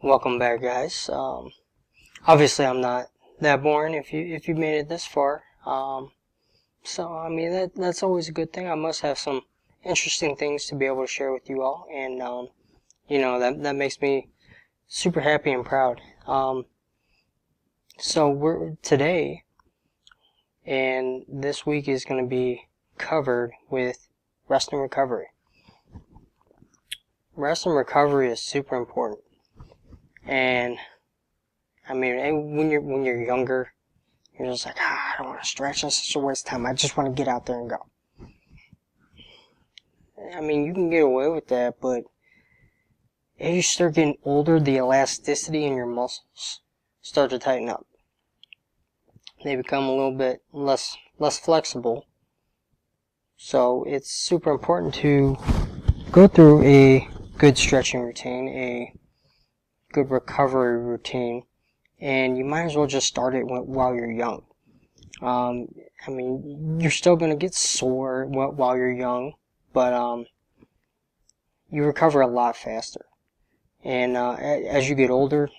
Welcome back, guys. Obviously, I'm not that boring if you made it this far. So I mean that's always a good thing. I must have some interesting things to be able to share with you all, and that makes me super happy and proud. So we're today, and this week is going to be covered with rest and recovery. Rest and recovery is super important. And I mean, when you're younger, you're just like, I don't want to stretch. That's such a waste of time. I just want to get out there and go. I mean, you can get away with that, but as you start getting older, the elasticity in your muscles start to tighten up. They become a little bit less flexible. So it's super important to go through a good stretching routine, a good recovery routine, and you might as well just start it while you're young. I mean, you're still going to get sore while you're young, but you recover a lot faster. And as you get older,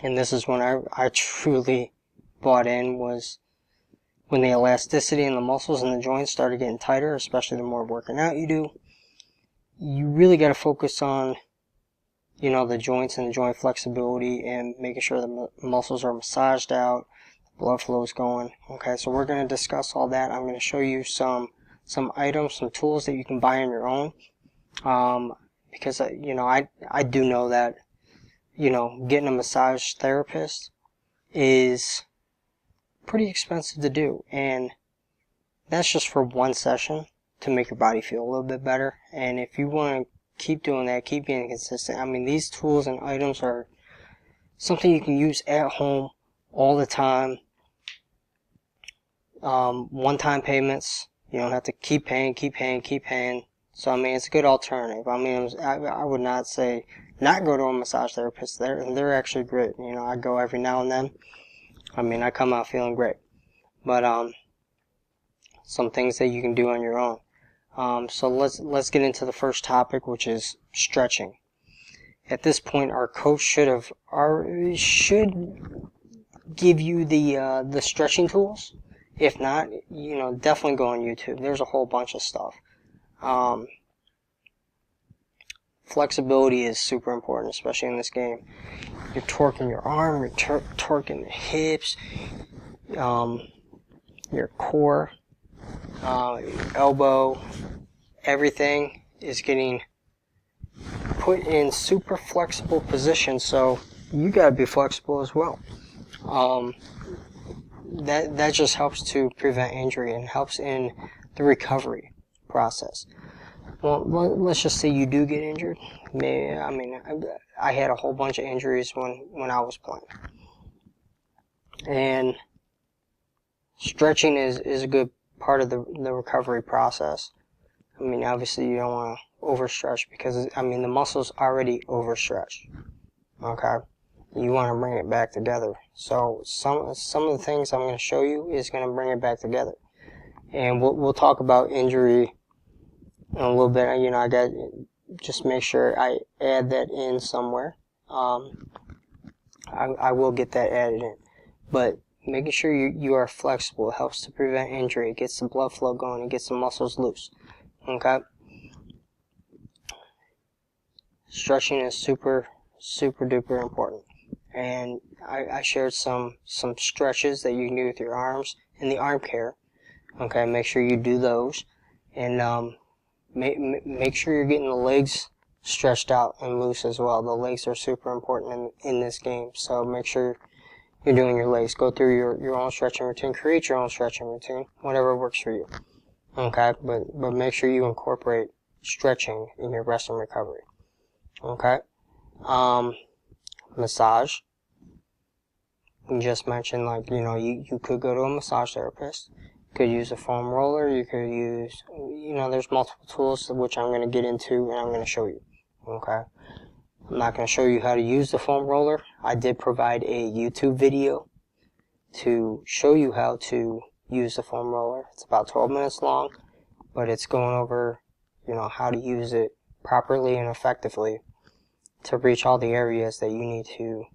and this is when I truly bought in, was when the elasticity in the muscles and the joints started getting tighter, especially the more working out you do. You really got to focus on the joints and the joint flexibility and making sure the muscles are massaged out, blood flow is going. Okay, so we're going to discuss all that. I'm going to show you some items, some tools that you can buy on your own. Because I do know that getting a massage therapist is pretty expensive to do, and that's just for one session to make your body feel a little bit better. And if you want to keep doing that, keep being consistent, I mean, these tools and items are something you can use at home all the time. One-time payments. You don't have to keep paying. So, I mean, it's a good alternative. I mean, I would not say not go to a massage therapist. They're actually great. I go every now and then. I mean, I come out feeling great. But, some things that you can do on your own. So let's get into the first topic, which is stretching. At this point, our coach should give you the stretching tools. If not, definitely go on YouTube. There's a whole bunch of stuff. Flexibility is super important, especially in this game. You're torquing your arm, you're torquing the hips, your core, your elbow. Everything is getting put in super flexible positions, so you gotta be flexible as well. That just helps to prevent injury and helps in the recovery process. Well, let's just say you do get injured. I had a whole bunch of injuries when I was playing. And stretching is a good part of the recovery process. I mean, obviously you don't want to overstretch because, the muscle's already overstretched. Okay? You want to bring it back together. So some of the things I'm going to show you is going to bring it back together. And we'll talk about injury in a little bit. I got just make sure I add that in somewhere. I will get that added in. But making sure you are flexible helps to prevent injury. It gets the blood flow going. It gets the muscles loose. Okay? Stretching is super duper important. And I shared some stretches that you can do with your arms in the arm care. Okay, make sure you do those. And make sure you're getting the legs stretched out and loose as well. The legs are super important in this game. So make sure you're doing your legs. Go through your own stretching routine. Create your own stretching routine. Whatever works for you. Okay, but make sure you incorporate stretching in your rest and recovery. Okay? Massage. We just mentioned, you could go to a massage therapist. You could use a foam roller. You could use, there's multiple tools which I'm going to get into and I'm going to show you. Okay? I'm not going to show you how to use the foam roller. I did provide a YouTube video to show you how to use the foam roller. It's about 12 minutes long, but it's going over, how to use it properly and effectively to reach all the areas that you need to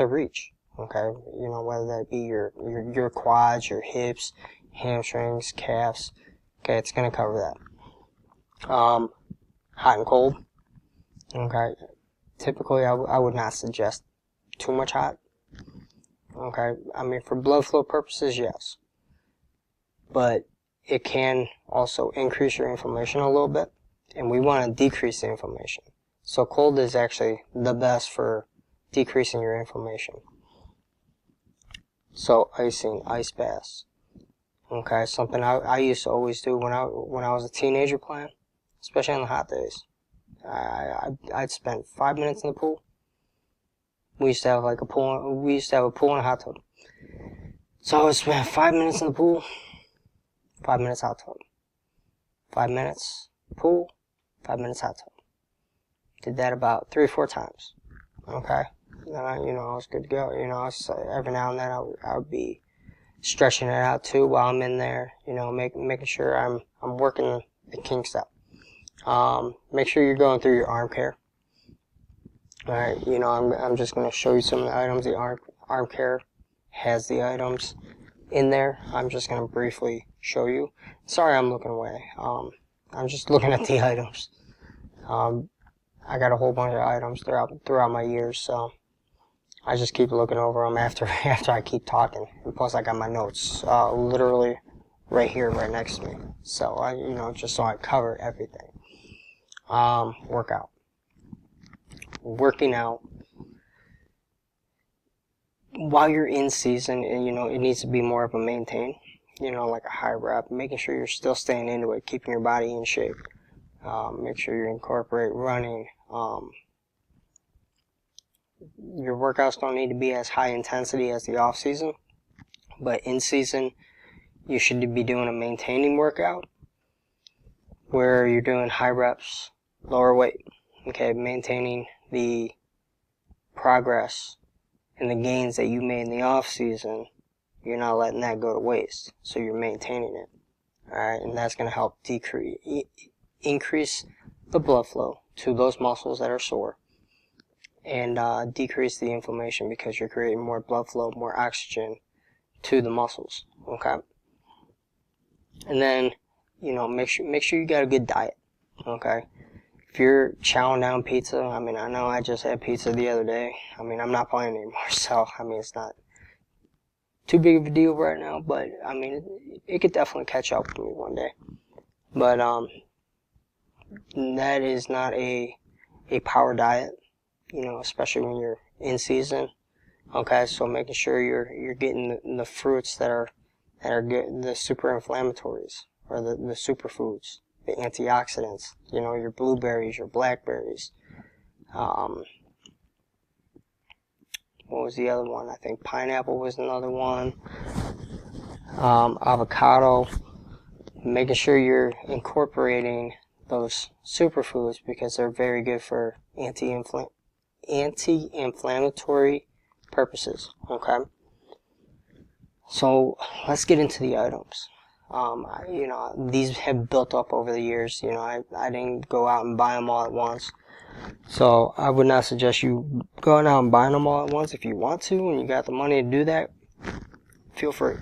reach. Okay, you know, whether that be your quads, your hips, hamstrings, calves. Okay, it's gonna cover that. Hot and cold. Okay, typically I would not suggest too much hot. Okay, I mean, for blood flow purposes, yes, but it can also increase your inflammation a little bit, and we want to decrease the inflammation. So cold is actually the best for decreasing your inflammation. So icing ice baths. Okay, something I used to always do when I was a teenager playing, especially on the hot days. I'd spend 5 minutes in the pool. We used to have a pool and a hot tub. So I would spend 5 minutes in the pool, 5 minutes hot tub. 5 minutes pool, 5 minutes hot tub. Did that about 3 or 4 times. Okay, then I was good to go. Every now and then I would be stretching it out too while I'm in there. Making sure I'm working the kinks out. Make sure you're going through your arm care. All right, I'm just going to show you some of the items. The arm care has the items in there. I'm just going to briefly show you. Sorry, I'm looking away. I'm just looking at the items. I got a whole bunch of items throughout my years, so I just keep looking over them after I keep talking. And plus, I got my notes literally right here, right next to me. So just so I cover everything. Working out while you're in season, and it needs to be more of a maintain. Like a high rep, making sure you're still staying into it, keeping your body in shape. Make sure you incorporate running. Your workouts don't need to be as high intensity as the off season, but in season you should be doing a maintaining workout where you're doing high reps, lower weight. Okay, maintaining the progress and the gains that you made in the off season. You're not letting that go to waste, so you're maintaining it. Alright, and that's going to help increase the blood flow to those muscles that are sore, and decrease the inflammation because you're creating more blood flow, more oxygen to the muscles. Okay, and then make sure you got a good diet. Okay, if you're chowing down pizza, I know I just had pizza the other day. I'm not playing anymore, so it's not too big of a deal right now, but it could definitely catch up with me one day. But that is not a power diet, especially when you're in season. Okay, so making sure you're getting the fruits that are good, the super inflammatories, or the superfoods, the antioxidants. Your blueberries, your blackberries. What was the other one? I think pineapple was another one. Avocado. Making sure you're incorporating those superfoods because they're very good for anti-inflammatory purposes. Okay, so let's get into the items. These have built up over the years. I didn't go out and buy them all at once, so I would not suggest you going out and buying them all at once. If you want to and you got the money to do that, feel free.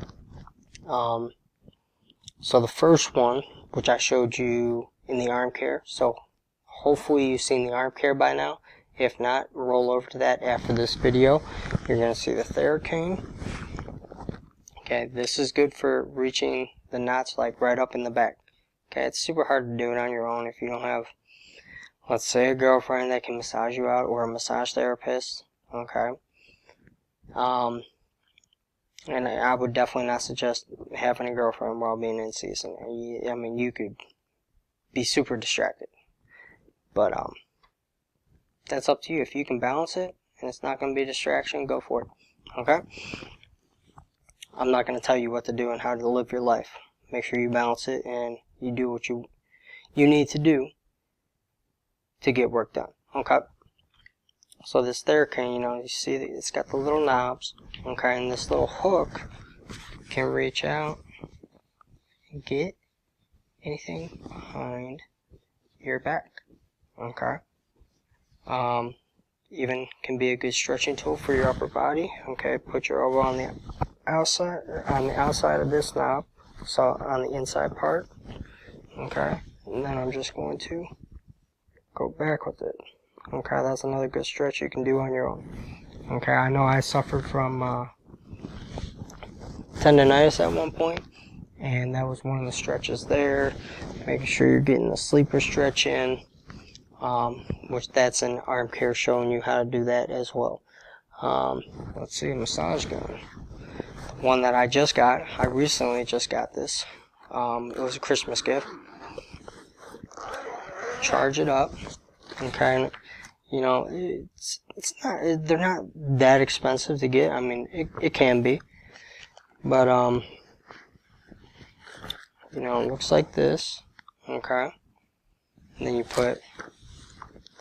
So the first one, which I showed you in the arm care, so hopefully you've seen the arm care by now. If not, roll over to that after this video. You're going to see the Theracane. Okay, this is good for reaching the knots right up in the back. Okay, it's super hard to do it on your own if you don't have, let's say, a girlfriend that can massage you out, or a massage therapist. Okay. And I would definitely not suggest having a girlfriend while being in season. You could be super distracted. But that's up to you. If you can balance it and it's not going to be a distraction, go for it. Okay? I'm not going to tell you what to do and how to live your life. Make sure you balance it and you do what you need to do to get work done. Okay? So this Theracane, you see that it's got the little knobs, okay, and this little hook can reach out and get anything behind your back, okay. even can be a good stretching tool for your upper body. Okay, put your elbow on the outside of this knob, so on the inside part. Okay, and then I'm just going to go back with it. Okay, that's another good stretch you can do on your own. Okay, I know I suffered from tendonitis at one point, and that was one of the stretches there. Making sure you're getting the sleeper stretch in, which that's an arm care showing you how to do that as well. Let's see, a massage gun. One that I just got. I recently just got this. It was a Christmas gift. Charge it up. Okay, you know, it's not, they're not that expensive to get. I mean, it can be, but you know, it looks like this. Okay, and then you put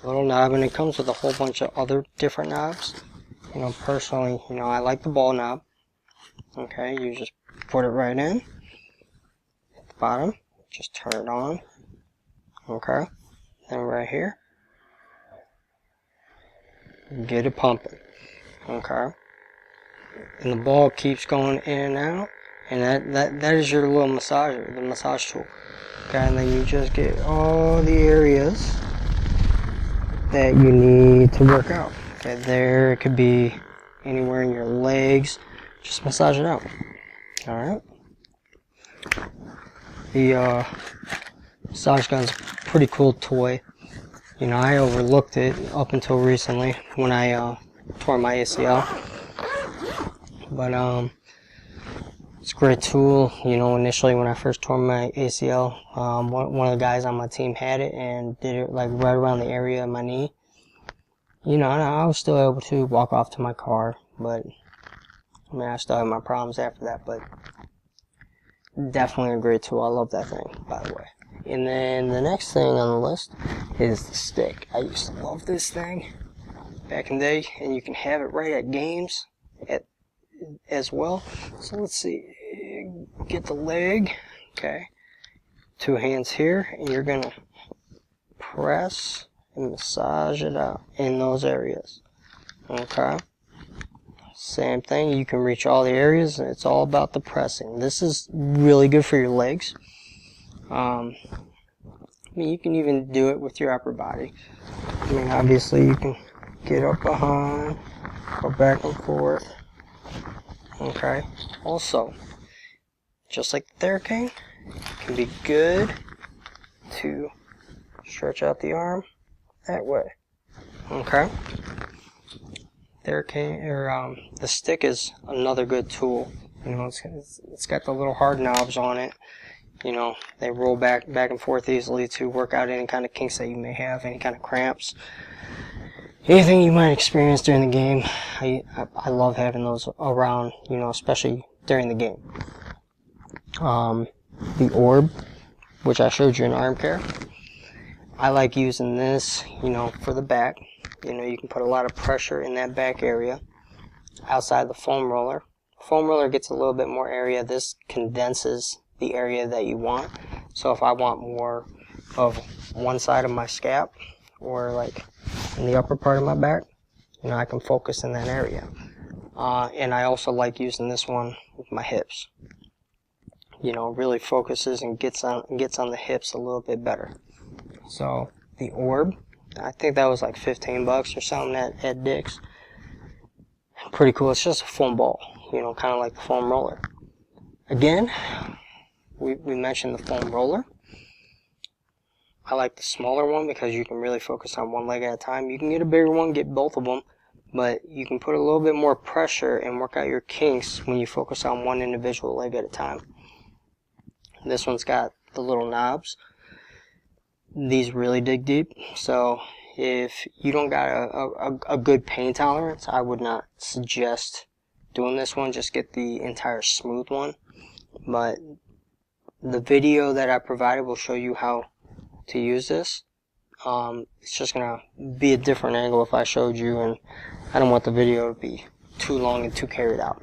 a little knob, and it comes with a whole bunch of other different knobs. You know, personally, you know, I like the ball knob. Okay, you just put it right in at the bottom, just turn it on. Okay, then right here, get it pumping. Okay, and the ball keeps going in and out, and that is your little massager, the massage tool. Okay, and then you just get all the areas that you need to work out. Okay, there, it could be anywhere in your legs. Just massage it out. Alright. The massage gun's a pretty cool toy. You know, I overlooked it up until recently when I tore my ACL. But it's a great tool. You know, initially when I first tore my ACL, one of the guys on my team had it and did it like right around the area of my knee. You know, and I was still able to walk off to my car, but I mean, I still had my problems after that, but definitely a great tool. I love that thing, by the way. And then the next thing on the list is the stick. I used to love this thing back in the day, and you can have it right at games as well. So let's see. Get the leg. Okay. 2 hands here, and you're going to press and massage it out in those areas. Okay. Same thing, you can reach all the areas, and it's all about the pressing. This is really good for your legs. I mean, you can even do it with your upper body. I mean, obviously you can get up behind, go back and forth. Okay. Also, just like the Theracane, it can be good to stretch out the arm that way. Okay. Theracane, or the stick is another good tool. You know, it's got the little hard knobs on it. You know, they roll back and forth easily to work out any kind of kinks that you may have, any kind of cramps, anything you might experience during the game. I love having those around, you know, especially during the game. The orb, which I showed you in arm care, I like using this, you know, for the back. You know, you can put a lot of pressure in that back area outside the foam roller. Foam roller gets a little bit more area. This condenses the area that you want. So if I want more of one side of my scap, or like in the upper part of my back, you know, I can focus in that area. And I also like using this one with my hips. You know, really focuses and gets on the hips a little bit better. So the orb, I think that was like $15 or something at Dick's. Pretty cool. It's just a foam ball, you know, kind of like the foam roller. Again, we mentioned the foam roller. I like the smaller one because you can really focus on one leg at a time. You can get a bigger one, get both of them, but you can put a little bit more pressure and work out your kinks when you focus on one individual leg at a time. This one's got the little knobs. These really dig deep, so if you don't got a good pain tolerance, I would not suggest doing this one. Just get the entire smooth one. But the video that I provided will show you how to use this. It's just gonna be a different angle if I showed you, and I don't want the video to be too long and too carried out.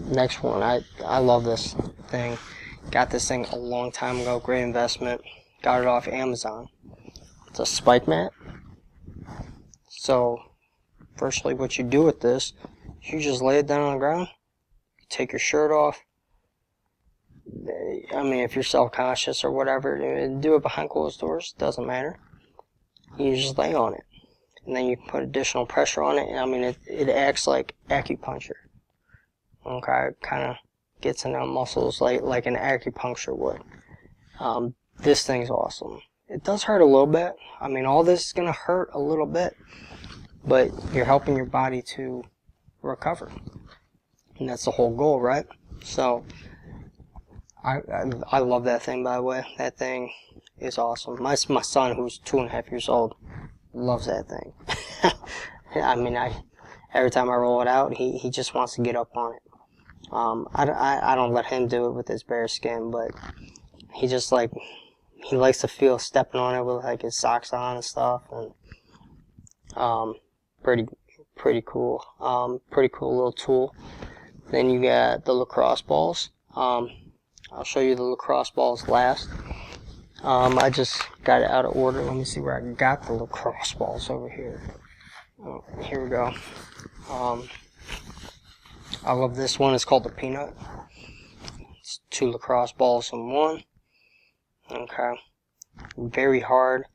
Next one, I love this thing. Got this thing a long time ago. Great investment. Got it off Amazon. It's a spike mat. So, firstly, what you do with this, you just lay it down on the ground, you take your shirt off. I mean, if you're self-conscious or whatever, do it behind closed doors, doesn't matter. You just lay on it. And then you can put additional pressure on it. And I mean, it acts like acupuncture. Okay, it kind of gets in the muscles like an acupuncture would. This thing's awesome. It does hurt a little bit. I mean, all this is going to hurt a little bit. But you're helping your body to recover. And that's the whole goal, right? So, I love that thing, by the way. That thing is awesome. My son, who's 2.5 years old, loves that thing. I mean, every time I roll it out, he just wants to get up on it. I don't let him do it with his bare skin, but he just he likes to feel stepping on it with like his socks on and stuff, and pretty cool. Pretty cool little tool. Then you got the lacrosse balls. I'll show you the lacrosse balls last. I just got it out of order. Let me see where I got the lacrosse balls over here. Oh, here we go. I love this one. It's called the Peanut. It's 2 lacrosse balls in one. Okay. Very hard.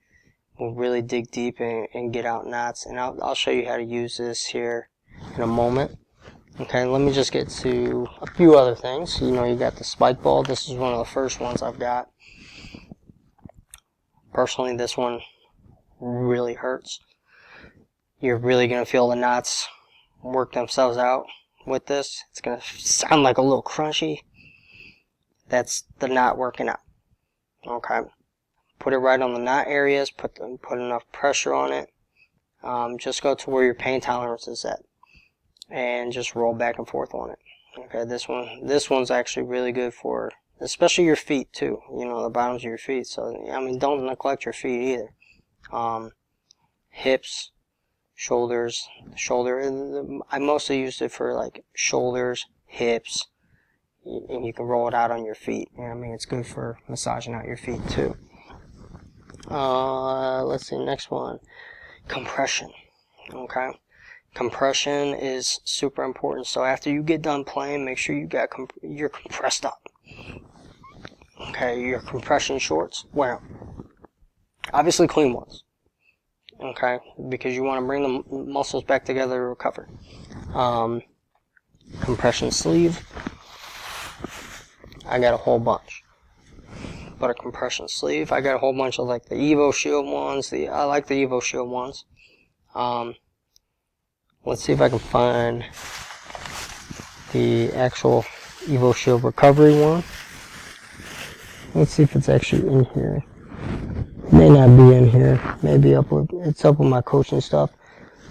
Will really dig deep and get out knots. And I'll show you how to use this here in a moment. Okay, let me just get to a few other things. You know, you got the spike ball. This is one of the first ones I've got. Personally, this one really hurts. You're really going to feel the knots work themselves out with this. It's going to sound like a little crunchy. That's the knot working out. Okay. Put it right on the knot areas. Put enough pressure on it. Just go to where your pain tolerance is at. And just roll back and forth on it. Okay, this one's actually really good for, especially your feet too. You know, the bottoms of your feet. So I mean, don't neglect your feet either. Hips, shoulders, shoulder. I mostly used it for like shoulders, hips, and you can roll it out on your feet. You know what I mean, it's good for massaging out your feet too. Let's see, next one, compression. Okay. Compression is super important. So after you get done playing, make sure you're compressed up. Okay, your compression shorts, wear them. Obviously clean ones. Okay, because you want to bring the muscles back together to recover. Compression sleeve. I got a whole bunch. But a compression sleeve, I got a whole bunch of like the Evo Shield ones. I like the Evo Shield ones. Let's see if I can find the actual Evo Shield recovery one. Let's see if it's actually in here. It may not be in here. Maybe it's up with my coaching stuff.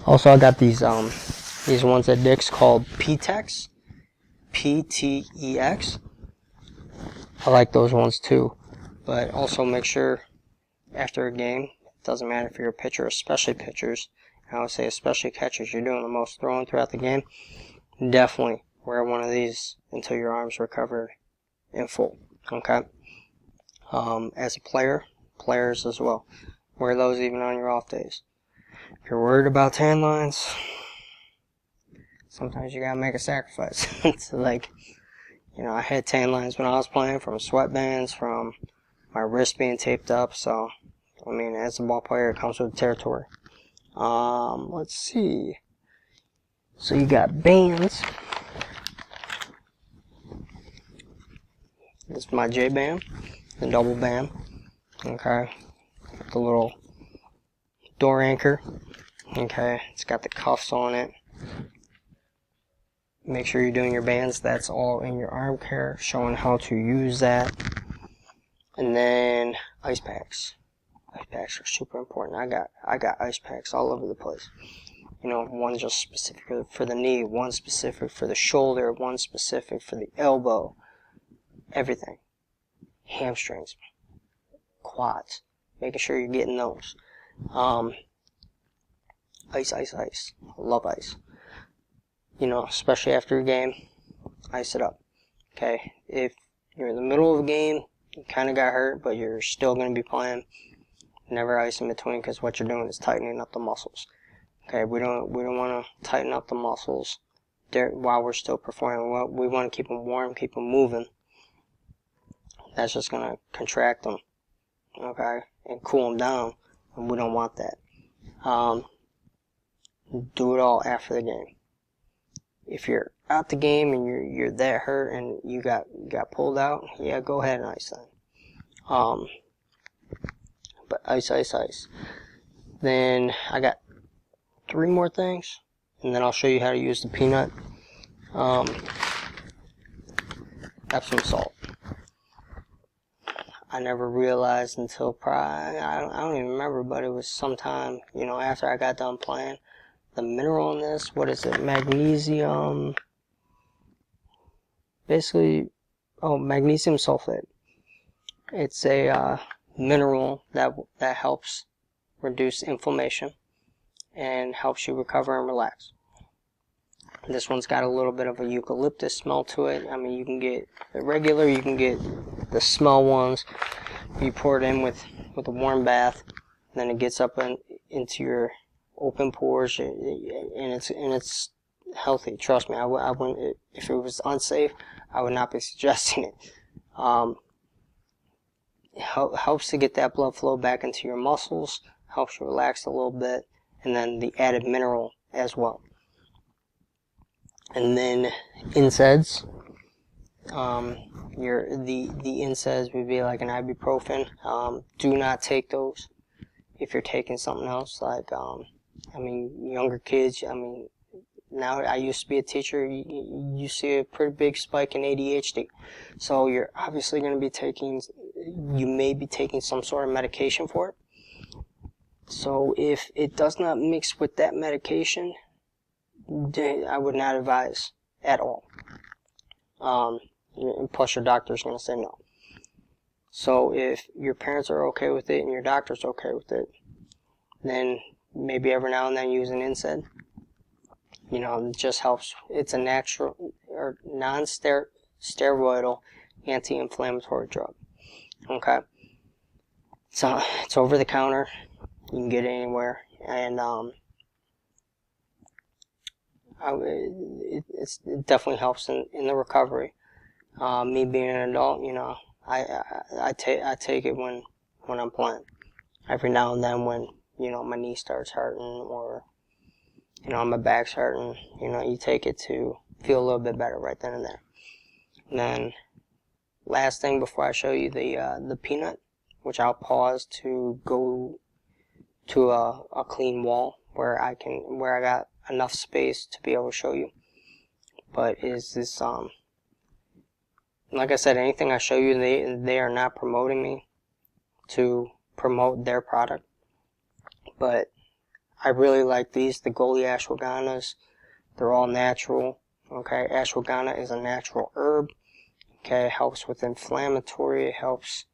Also, I got these ones at Dick's called P-Tex. P-T-E-X. I like those ones too. But also make sure after a game, it doesn't matter if you're a pitcher, especially pitchers, I would say especially catchers, you're doing the most throwing throughout the game, definitely wear one of these until your arms recover in full. Okay? As a player, players as well, wear those even on your off days. If you're worried about tan lines, sometimes you gotta make a sacrifice. It's like, you know, I had tan lines when I was playing from sweatbands, from my wrist being taped up, so, I mean, as a ball player, it comes with the territory. Let's see. So you got bands. This is my J band, the double band. Okay. The little door anchor. Okay. It's got the cuffs on it. Make sure you're doing your bands. That's all in your arm care, showing how to use that. And then ice packs. Ice packs are super important. I got ice packs all over the place. You know, one just specific for the knee, one specific for the shoulder, one specific for the elbow. Everything. Hamstrings. Quads. Making sure you're getting those. Ice. I love ice. You know, especially after a game, ice it up. Okay? If you're in the middle of a game, you kind of got hurt, but you're still going to be playing, never ice in between, because what you're doing is tightening up the muscles. Okay, we don't want to tighten up the muscles while we're still performing. We want to keep them warm, keep them moving. That's just going to contract them, okay, and cool them down, and we don't want that. Do it all after the game. If you're out the game and you're that hurt and you got pulled out, yeah, go ahead and ice then. But ice. Then I got 3 more things, and then I'll show you how to use the peanut. Epsom salt. I never realized until probably, I don't even remember, but it was sometime, after I got done playing. The mineral in this, what is it? Magnesium. Basically, magnesium sulfate. It's a mineral that helps reduce inflammation and helps you recover and relax. This one's got a little bit of a eucalyptus smell to it. I mean, you can get the regular, you can get the smell ones. You pour it in with a warm bath, then it gets up into your open pores, and it's healthy. Trust me, I wouldn't. If it was unsafe, I would not be suggesting it. It helps to get that blood flow back into your muscles, helps you relax a little bit, and then the added mineral as well. And then NSAIDs. The NSAIDs would be like an ibuprofen. Do not take those if you're taking something else. Like, younger kids. Now I used to be a teacher. You see a pretty big spike in ADHD. So you're obviously going to be you may be taking some sort of medication for it. So if it does not mix with that medication, I would not advise at all. And plus your doctor's going to say no. So if your parents are okay with it and your doctor's okay with it, then maybe every now and then use an NSAID. It just helps. It's a natural or non-steroidal anti-inflammatory drug. Okay? So it's over the counter. You can get it anywhere. And it definitely helps in the recovery. Me being an adult, I take it when I'm playing. Every now and then when, my knee starts hurting or, my back's hurting, you take it to feel a little bit better right then and there. And then, last thing before I show you the peanut, which I'll pause to go to a clean wall where I got enough space to be able to show you. But is this, like I said, anything I show you, they are not promoting me to promote their product. But I really like these, the Goalie ashwaganas. They're all natural. Okay, ashwagandha is a natural herb. Okay, it helps with inflammatory. It helps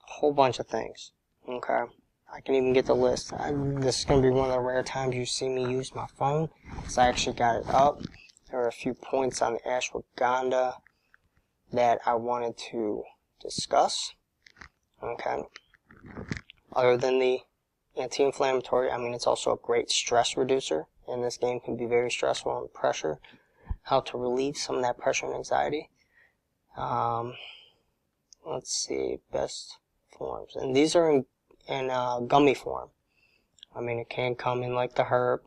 a whole bunch of things. Okay, I can even get the list. This is going to be one of the rare times you see me use my phone, because I actually got it up. There are a few points on the ashwagandha that I wanted to discuss. Okay, other than the anti-inflammatory, it's also a great stress reducer, and this game can be very stressful under pressure. How to relieve some of that pressure and anxiety. Let's see, best forms, and these are in gummy form. It can come in like the herb.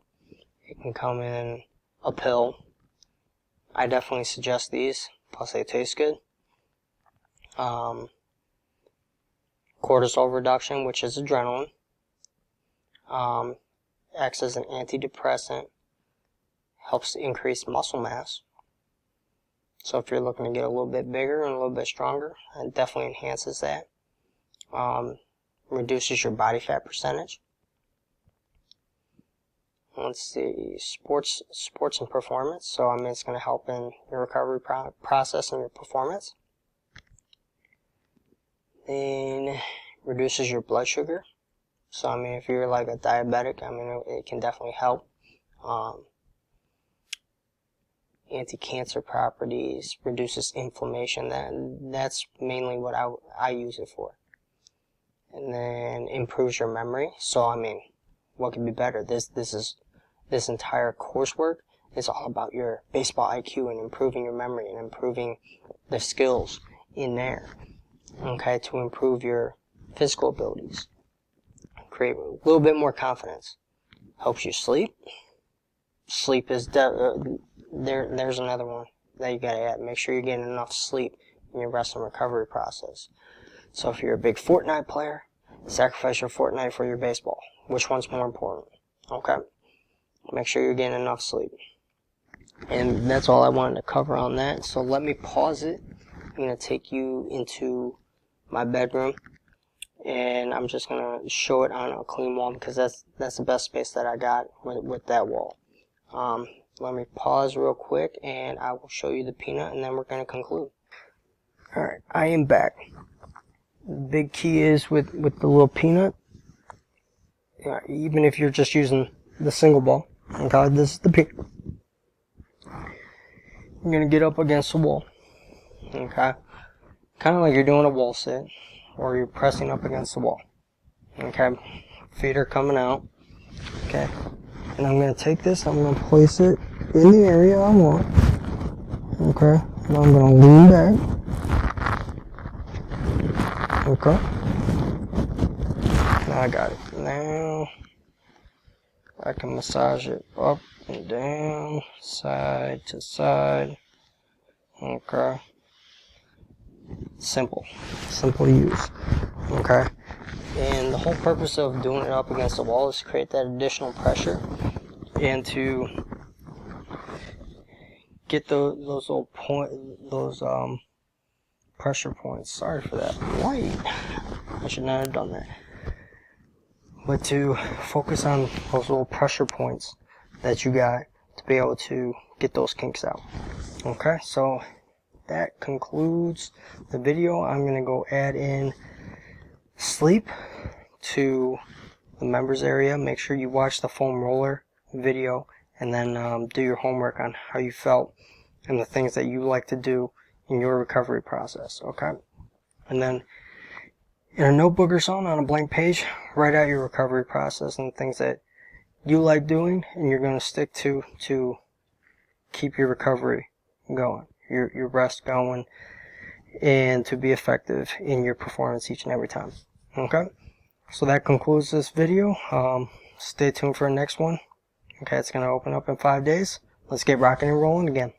It can come in a pill. I definitely suggest these. Plus, they taste good. Cortisol reduction, which is adrenaline. Acts as an antidepressant. Helps increase muscle mass. So if you're looking to get a little bit bigger and a little bit stronger, it definitely enhances that. Reduces your body fat percentage. Let's see, sports and performance. So it's going to help in your recovery process and your performance. Then reduces your blood sugar. So if you're like a diabetic, it can definitely help. Anti-cancer properties, reduces inflammation. That's mainly what I use it for. And then improves your memory. So what could be better? This is this entire coursework is all about your baseball IQ and improving your memory and improving the skills in there, okay, to improve your physical abilities, create a little bit more confidence, helps you sleep. Sleep is there's another one that you gotta add. Make sure you're getting enough sleep in your rest and recovery process. So if you're a big Fortnite player, sacrifice your Fortnite for your baseball. Which one's more important? Okay, make sure you're getting enough sleep. And that's all I wanted to cover on that. So let me pause it. I'm going to take you into my bedroom, and I'm just going to show it on a clean wall because that's the best space that I got with that wall. Let me pause real quick, and I will show you the peanut, and then we're going to conclude. Alright, I am back. The big key is with the little peanut, even if you're just using the single ball, okay, this is the peanut. You're going to get up against the wall, okay? Kind of like you're doing a wall sit, or you're pressing up against the wall, okay? Feet are coming out, okay? And I'm going to take this, I'm going to place it in the area I want, okay? And I'm going to lean back, okay? Now I got it. Now I can massage it up and down, side to side, okay? Simple to use, okay? And the whole purpose of doing it up against the wall is to create that additional pressure and to get those little pressure points. Sorry for that light. I should not have done that. But to focus on those little pressure points that you got to be able to get those kinks out. Okay, so that concludes the video. I'm going to go add in sleep to the members area. Make sure you watch the foam roller video, and then do your homework on how you felt and the things that you like to do in your recovery process, okay? And then in a notebook or something on a blank page, write out your recovery process and things that you like doing and you're going to stick to keep your recovery going, your rest going, and to be effective in your performance each and every time. Okay, so that concludes this video. Stay tuned for the next one. Okay, it's going to open up in 5 days. Let's get rocking and rolling again.